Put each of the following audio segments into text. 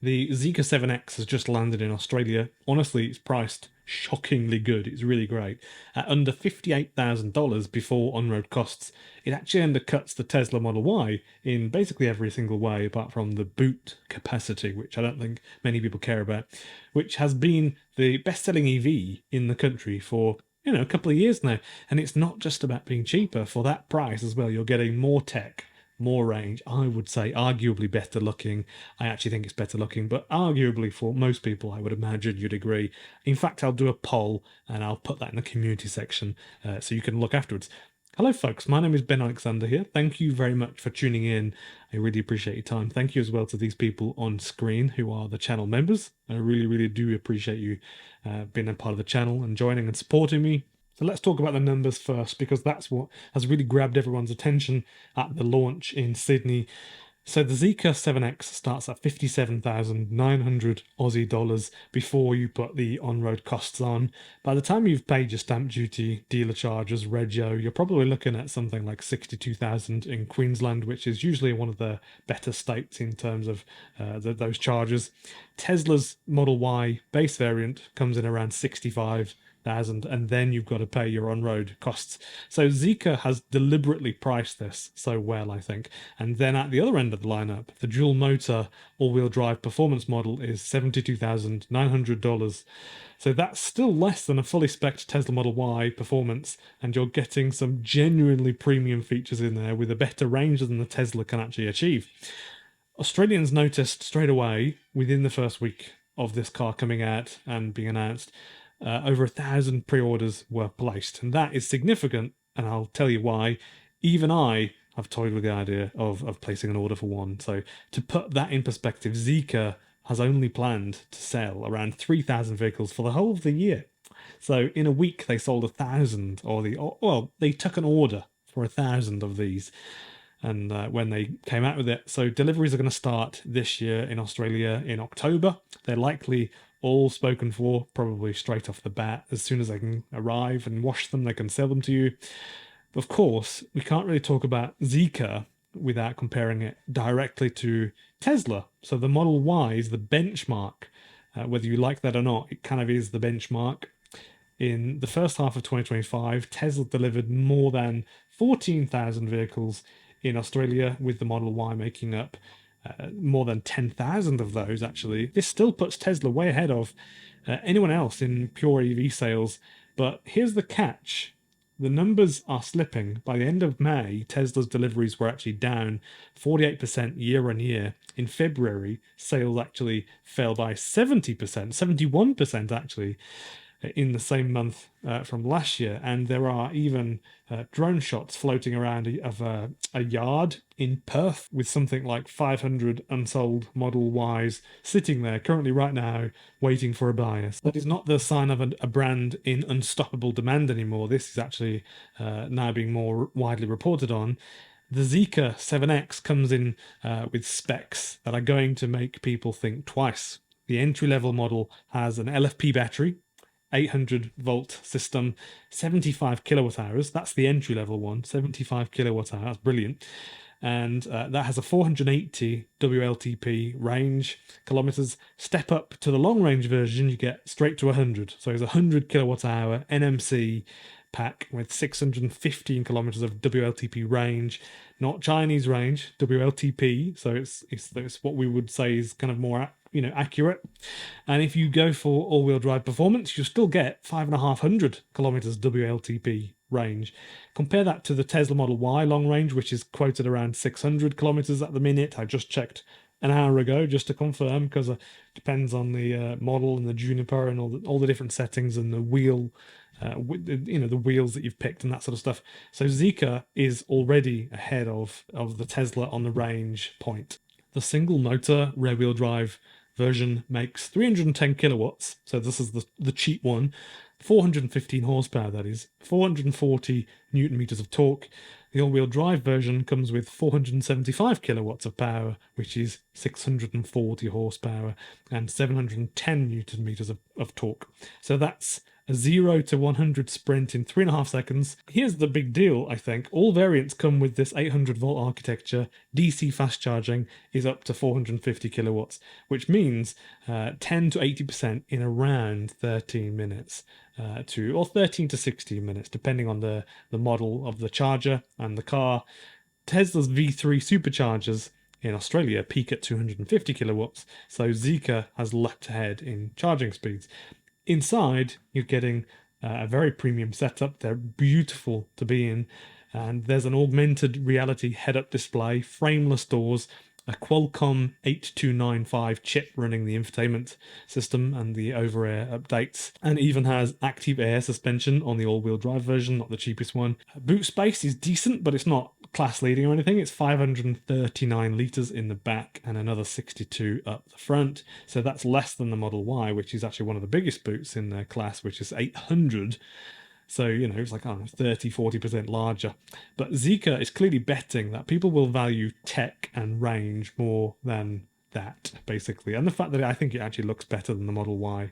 The Zeekr 7X has just landed in Australia. Honestly, it's priced shockingly good. It's really great. At under $58,000 before on-road costs, it actually undercuts the Tesla Model Y in basically every single way, apart from the boot capacity, which I don't think many people care about, which has been the best-selling EV in the country for a couple of years now. And it's not just about being cheaper. For that price as well, you're getting more tech, more range. I would say arguably better looking. I actually think it's better looking, but arguably for most people, I would imagine you'd agree. In fact, I'll do a poll and I'll put that in the community section so you can look afterwards. Hello, folks. My name is Ben Alexander here. Thank you very much for tuning in. I really appreciate your time. Thank you as well to these people on screen who are the channel members. I really, really do appreciate you being a part of the channel and joining and supporting me. So let's talk about the numbers first, because that's what has really grabbed everyone's attention at the launch in Sydney. So the Zeekr 7X starts at 57,900 Aussie dollars before you put the on-road costs on. By the time you've paid your stamp duty, dealer charges, regio, you're probably looking at something like 62,000 in Queensland, which is usually one of the better states in terms of those charges. Tesla's Model Y base variant comes in around 65,000, and then you've got to pay your on-road costs. So Zika has deliberately priced this so well, I think. And then at the other end of the lineup, the dual motor all-wheel drive performance model is $72,900. So that's still less than a fully spec'd Tesla Model Y performance, and you're getting some genuinely premium features in there with a better range than the Tesla can actually achieve. Australians noticed straight away within the first week of this car coming out and being announced. Over 1,000 pre-orders were placed, and that is significant, and I'll tell you why. Even I have toyed with the idea of placing an order for one. So to put that in perspective, Zika has only planned to sell around 3,000 vehicles for the whole of the year. So in a week they sold 1,000, well, they took an order for 1,000 of these. And when they came out with it, so deliveries are going to start this year in Australia in October. They're likely all spoken for, probably straight off the bat. As soon as they can arrive and wash them, they can sell them to you. Of course, we can't really talk about Zika without comparing it directly to Tesla. So the Model Y is the benchmark. Whether you like that or not, it kind of is the benchmark. In the first half of 2025, Tesla delivered more than 14,000 vehicles in Australia, with the Model Y making up more than 10,000 of those, actually. This still puts Tesla way ahead of anyone else in pure EV sales. But here's the catch. The numbers are slipping. By the end of May, Tesla's deliveries were actually down 48% year on year. In February, sales actually fell by 70%, 71% actually, in the same month from last year. And there are even drone shots floating around of a yard in Perth with something like 500 unsold Model Ys sitting there currently right now waiting for a buyer. That is not the sign of a brand in unstoppable demand anymore. This is actually now being more widely reported on. The Zeekr 7X comes in with specs that are going to make people think twice. The entry-level model has an LFP battery, 800 volt system, 75 kilowatt hours. That's the entry level one, 75 kilowatt hours. That's brilliant. And that has a 480 WLTP range kilometers. Step up to the long range version, you get straight to 100. So it's a 100 kilowatt hour NMC pack with 615 kilometers of WLTP range, not Chinese range, WLTP. So it's what we would say is kind of more accurate. And if you go for all-wheel drive performance, you still get 5,500 kilometers WLTP range. Compare that to the Tesla Model Y long range, which is quoted around 600 kilometers at the minute. I just checked an hour ago just to confirm, because it depends on the model and the Juniper and all the different settings and the wheel, the wheels that you've picked and that sort of stuff. So Zika is already ahead of the Tesla on the range point. The single motor rear-wheel drive version makes 310 kilowatts, so this is the cheap one, 415 horsepower, that is, 440 newton meters of torque. The all-wheel drive version comes with 475 kilowatts of power, which is 640 horsepower, and 710 newton meters of torque. So that's a 0 to 100 sprint in 3.5 seconds. Here's the big deal, I think. All variants come with this 800-volt architecture. DC fast charging is up to 450 kilowatts, which means 10 to 80% in around 13 minutes. Or 13 to 16 minutes, depending on the model of the charger and the car. Tesla's V3 superchargers in Australia peak at 250 kilowatts, so Zeekr has leapt ahead in charging speeds. Inside, you're getting a very premium setup. They're beautiful to be in, and there's an augmented reality head-up display, frameless doors, a Qualcomm 8295 chip running the infotainment system and the over-air updates, and even has active air suspension on the all-wheel drive version, not the cheapest one. Boot space is decent, but it's not class leading or anything. It's 539 litres in the back and another 62 up the front, so that's less than the Model Y, which is actually one of the biggest boots in their class, which is 800. So, it's like 30-40% larger. But Zeekr is clearly betting that people will value tech and range more than that, basically. And the fact that I think it actually looks better than the Model Y.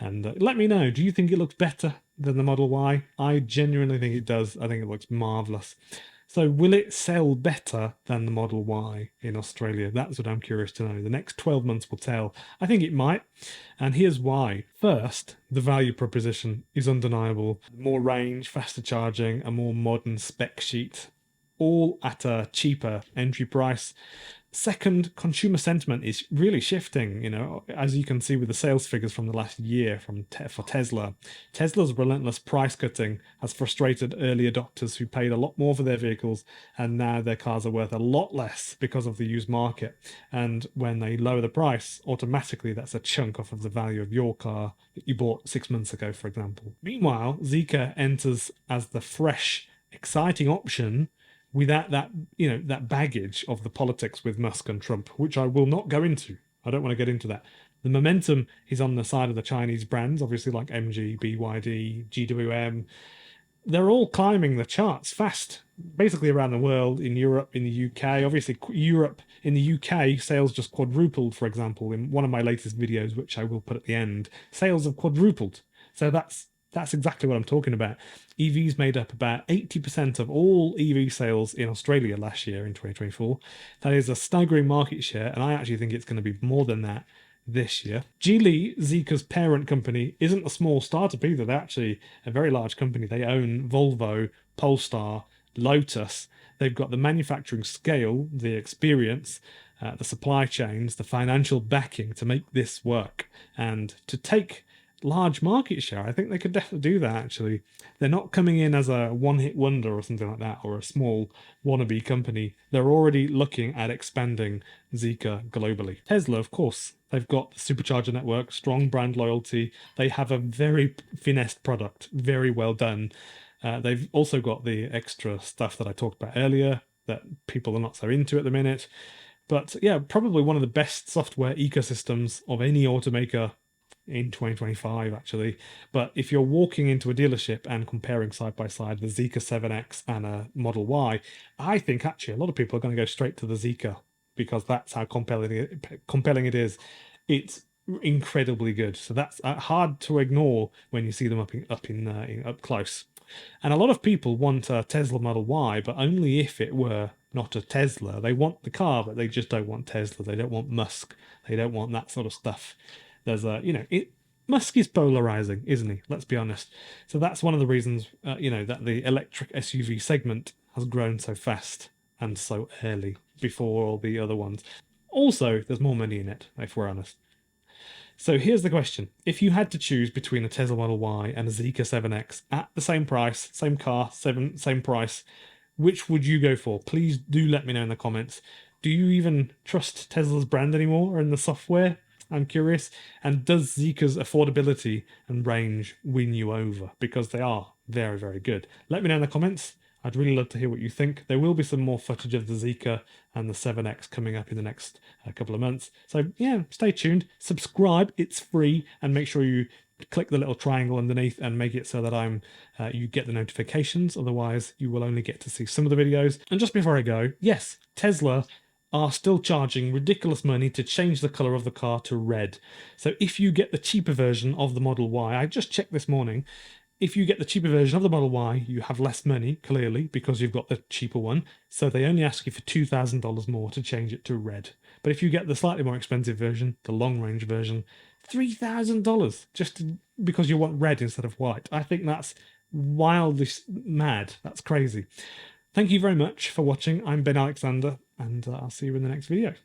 And let me know, do you think it looks better than the Model Y? I genuinely think it does. I think it looks marvellous. So will it sell better than the Model Y in Australia? That's what I'm curious to know. The next 12 months will tell. I think it might. And here's why. First, the value proposition is undeniable. More range, faster charging, a more modern spec sheet, all at a cheaper entry price. Second, consumer sentiment is really shifting, as you can see with the sales figures from the last year for Tesla. Tesla's relentless price cutting has frustrated early adopters who paid a lot more for their vehicles, and now their cars are worth a lot less because of the used market. And when they lower the price, automatically that's a chunk off of the value of your car that you bought 6 months ago, for example. Meanwhile, Zeekr enters as the fresh, exciting option without that baggage of the politics with Musk and Trump, which I will not go into. I don't want to get into that. The momentum is on the side of the Chinese brands, obviously, like MG, BYD, GWM. They're all climbing the charts fast, basically around the world, in Europe, in the UK. Obviously, in the UK, sales just quadrupled, for example, in one of my latest videos, which I will put at the end. Sales have quadrupled. So that's exactly what I'm talking about. EVs made up about 80% of all EV sales in Australia last year in 2024. That is a staggering market share, and I actually think it's going to be more than that this year. Geely, Zeekr's parent company, isn't a small startup either. They're actually a very large company. They own Volvo, Polestar, Lotus. They've got the manufacturing scale, the experience, the supply chains, the financial backing to make this work and to take large market share. I think they could definitely do that, actually. They're not coming in as a one-hit wonder or something like that, or a small wannabe company. They're already looking at expanding Zika globally. Tesla, of course, they've got the supercharger network, strong brand loyalty. They have a very finessed product, very well done. They've also got the extra stuff that I talked about earlier that people are not so into at the minute. But yeah, probably one of the best software ecosystems of any automaker in 2025, actually. But if you're walking into a dealership and comparing side by side the Zeekr 7X and a Model Y, I think actually a lot of people are going to go straight to the Zeekr because that's how compelling it is. It's incredibly good. So that's hard to ignore when you see them up close. And a lot of people want a Tesla Model Y, but only if it were not a Tesla. They want the car, but they just don't want Tesla. They don't want Musk. They don't want that sort of stuff. There's Musk is polarizing, isn't he? Let's be honest. So that's one of the reasons, that the electric SUV segment has grown so fast and so early before all the other ones. Also, there's more money in it, if we're honest. So here's the question. If you had to choose between a Tesla Model Y and a Zeekr 7X at the same price, same car, same price, which would you go for? Please do let me know in the comments. Do you even trust Tesla's brand anymore and the software? I'm curious. And does Zeekr's affordability and range win you over? Because they are very, very good. Let me know in the comments. I'd really love to hear what you think. There will be some more footage of the Zeekr and the 7X coming up in the next couple of months. So yeah, stay tuned. Subscribe. It's free. And make sure you click the little triangle underneath and make it so that you get the notifications. Otherwise, you will only get to see some of the videos. And just before I go, yes, Tesla are still charging ridiculous money to change the color of the car to red. So if you get the cheaper version of the Model Y, I just checked this morning, if you get the cheaper version of the Model Y, you have less money, clearly, because you've got the cheaper one. So they only ask you for $2,000 more to change it to red. But if you get the slightly more expensive version, the long-range version, $3,000 because you want red instead of white. I think that's wildly mad. That's crazy. Thank you very much for watching. I'm Ben Alexander, and I'll see you in the next video.